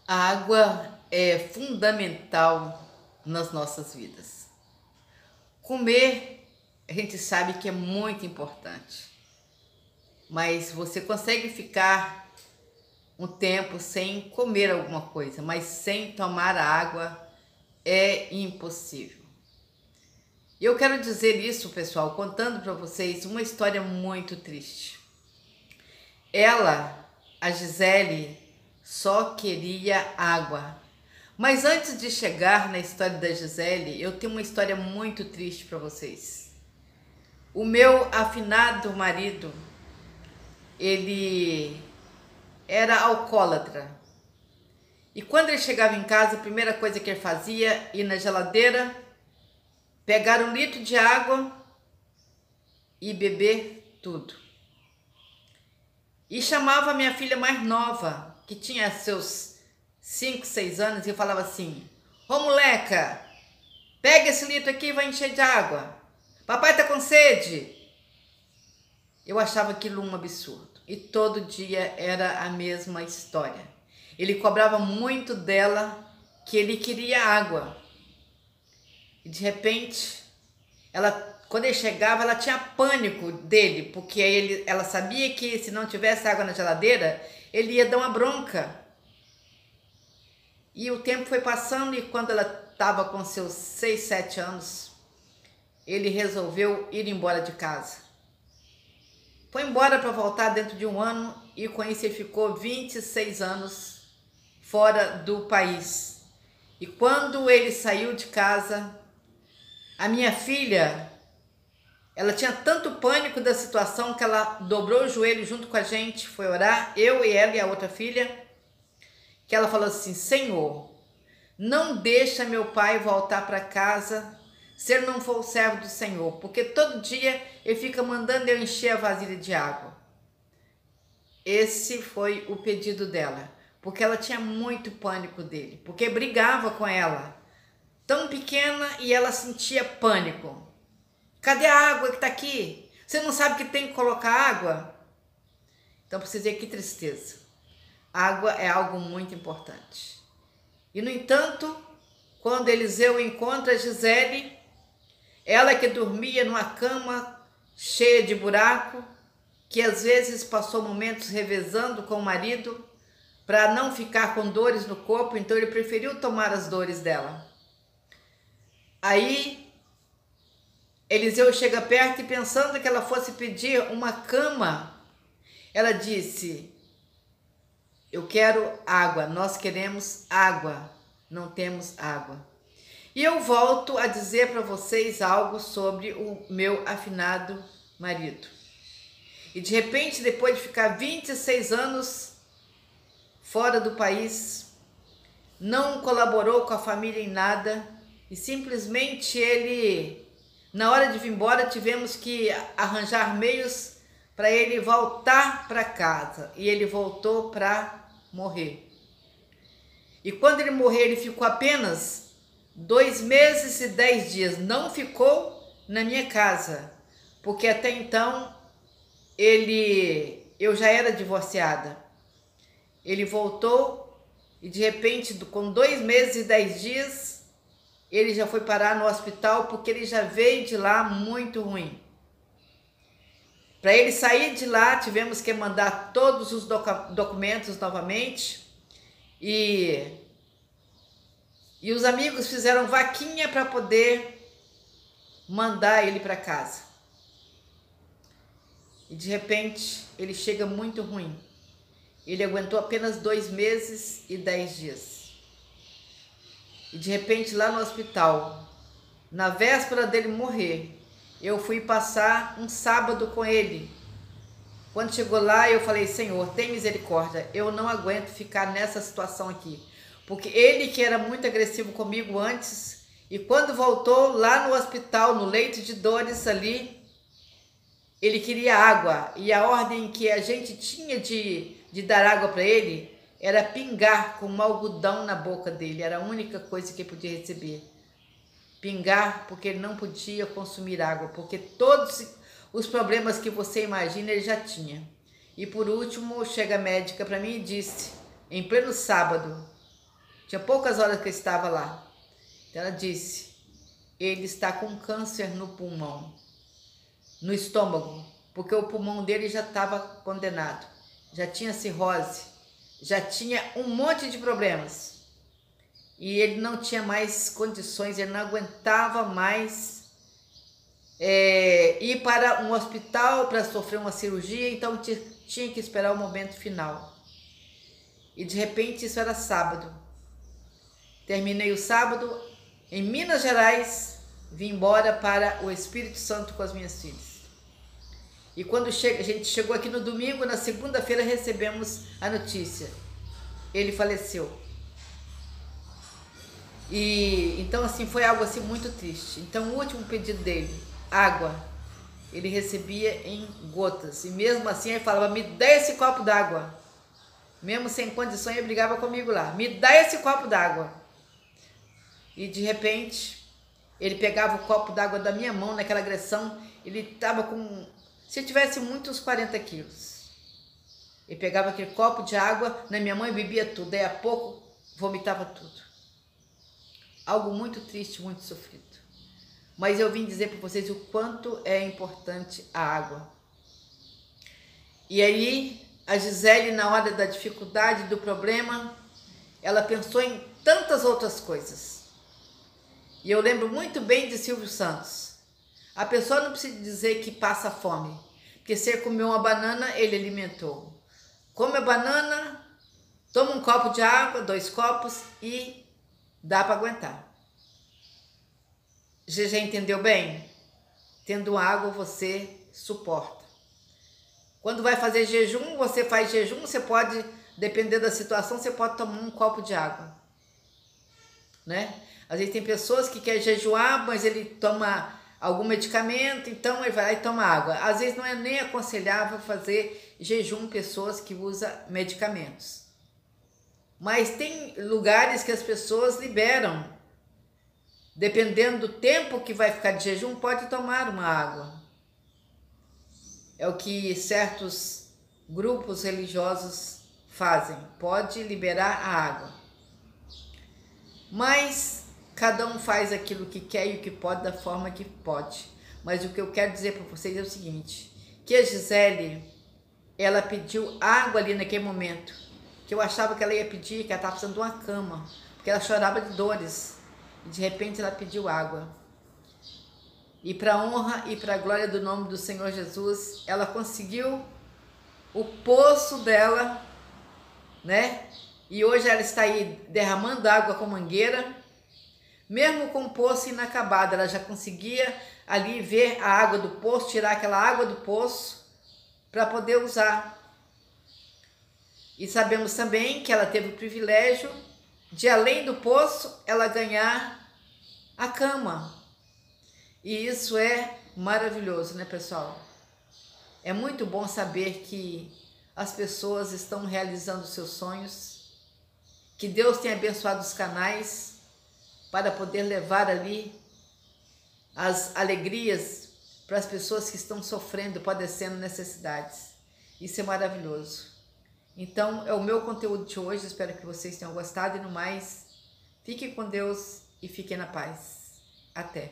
A água é fundamental nas nossas vidas. Comer, a gente sabe que é muito importante, mas você consegue ficar um tempo sem comer alguma coisa, mas sem tomar água é impossível. E eu quero dizer isso, pessoal, contando para vocês uma história muito triste. A Gisele, só queria água. Mas antes de chegar na história da Gisele, eu tenho uma história muito triste para vocês. O meu afinado marido, ele era alcoólatra. E quando ele chegava em casa, a primeira coisa que ele fazia, ir na geladeira, pegar 1 litro de água e beber tudo. E chamava a minha filha mais nova, que tinha seus 5, 6 anos, e falava assim: ô moleca, pega esse litro aqui e vai encher de água. Papai tá com sede. Eu achava aquilo um absurdo. E todo dia era a mesma história. Ele cobrava muito dela que ele queria água. E de repente, quando ele chegava, ela tinha pânico dele, porque ela sabia que se não tivesse água na geladeira, ele ia dar uma bronca. E o tempo foi passando e quando ela estava com seus 6, 7 anos, ele resolveu ir embora de casa. Foi embora para voltar dentro de 1 ano e com isso ele ficou 26 anos fora do país. E quando ele saiu de casa, a minha filha, ela tinha tanto pânico da situação que ela dobrou o joelho junto com a gente, foi orar, eu e ela e a outra filha, que ela falou assim: Senhor, não deixa meu pai voltar para casa se ele não for o servo do Senhor, porque todo dia ele fica mandando eu encher a vasilha de água. Esse foi o pedido dela, porque ela tinha muito pânico dele, porque brigava com ela, tão pequena, e ela sentia pânico. Cadê a água que tá aqui? Você não sabe que tem que colocar água? Então, pra vocês verem que tristeza. Água é algo muito importante. E, no entanto, quando Eliseu encontra a Gisele, ela que dormia numa cama cheia de buraco, que às vezes passou momentos revezando com o marido para não ficar com dores no corpo, então ele preferiu tomar as dores dela. Aí Eliseu chega perto e, pensando que ela fosse pedir uma cama, ela disse: eu quero água, nós queremos água, não temos água. E eu volto a dizer para vocês algo sobre o meu afinado marido. E de repente, depois de ficar 26 anos fora do país, não colaborou com a família em nada, e simplesmente ele, na hora de vir embora, tivemos que arranjar meios para ele voltar para casa, e ele voltou para morrer. E quando ele morreu, ele ficou apenas 2 meses e 10 dias, não ficou na minha casa, porque até então eu já era divorciada. Ele voltou e de repente, com 2 meses e 10 dias, ele já foi parar no hospital, porque ele já veio de lá muito ruim. Para ele sair de lá, tivemos que mandar todos os documentos novamente, e os amigos fizeram vaquinha para poder mandar ele para casa. E de repente, ele chega muito ruim. Ele aguentou apenas 2 meses e 10 dias. E de repente, lá no hospital, na véspera dele morrer, eu fui passar um sábado com ele. Quando chegou lá, eu falei: Senhor, tem misericórdia, eu não aguento ficar nessa situação aqui. Porque ele, que era muito agressivo comigo antes, e quando voltou lá no hospital, no leito de dores ali, ele queria água, e a ordem que a gente tinha de dar água para ele era pingar com um algodão na boca dele. Era a única coisa que ele podia receber. Pingar, porque ele não podia consumir água, porque todos os problemas que você imagina ele já tinha. E por último, chega a médica para mim e disse, em pleno sábado: Tinha poucas horas que eu estava lá. Então ela disse, ele está com câncer no pulmão, no estômago, porque o pulmão dele já estava condenado, já tinha cirrose, já tinha um monte de problemas. E ele não tinha mais condições, ele não aguentava mais ir para um hospital para sofrer uma cirurgia, então tinha que esperar o momento final. E de repente, isso era sábado. Terminei o sábado em Minas Gerais, vim embora para o Espírito Santo com as minhas filhas. E quando a gente chegou aqui no domingo, na segunda-feira recebemos a notícia. Ele faleceu. E então assim foi algo assim muito triste. Então o último pedido dele, água, ele recebia em gotas. E mesmo assim ele falava, me dá esse copo d'água. Mesmo sem condições, ele brigava comigo lá. Me dá esse copo d'água. E de repente, ele pegava o copo d'água da minha mão naquela agressão. Ele estava com, se tivesse muitos 40 quilos. Ele pegava aquele copo de água na minha mão e bebia tudo. Daí a pouco, vomitava tudo. Algo muito triste, muito sofrido. Mas eu vim dizer para vocês o quanto é importante a água. E aí, a Gisele, na hora da dificuldade, do problema, ela pensou em tantas outras coisas. E eu lembro muito bem de Silvio Santos. A pessoa não precisa dizer que passa fome, porque se ele comeu uma banana, ele alimentou. Come a banana, toma um copo de água, 2 copos e dá para aguentar. Já entendeu bem? Tendo água, você suporta. Quando vai fazer jejum, você faz jejum, você pode, dependendo da situação, você pode tomar um copo de água, né? Às vezes tem pessoas que querem jejuar, mas ele toma algum medicamento, então ele vai lá e toma água. Às vezes não é nem aconselhável fazer jejum pessoas que usam medicamentos. Mas tem lugares que as pessoas liberam. Dependendo do tempo que vai ficar de jejum, pode tomar uma água. É o que certos grupos religiosos fazem. Pode liberar a água. Mas cada um faz aquilo que quer e o que pode da forma que pode. Mas o que eu quero dizer para vocês é o seguinte, que a Gisele, ela pediu água ali naquele momento, que eu achava que ela ia pedir, que ela estava precisando de uma cama, porque ela chorava de dores, e de repente ela pediu água. E para a honra e para a glória do nome do Senhor Jesus, ela conseguiu o poço dela, né? E hoje ela está aí derramando água com mangueira, mesmo com o poço inacabado, ela já conseguia ali ver a água do poço, tirar aquela água do poço para poder usar. E sabemos também que ela teve o privilégio de, além do poço, ela ganhar a cama. E isso é maravilhoso, né, pessoal? É muito bom saber que as pessoas estão realizando seus sonhos, que Deus tem abençoado os canais para poder levar ali as alegrias para as pessoas que estão sofrendo, padecendo necessidades. Isso é maravilhoso. Então, é o meu conteúdo de hoje, espero que vocês tenham gostado e no mais, fiquem com Deus e fiquem na paz. Até!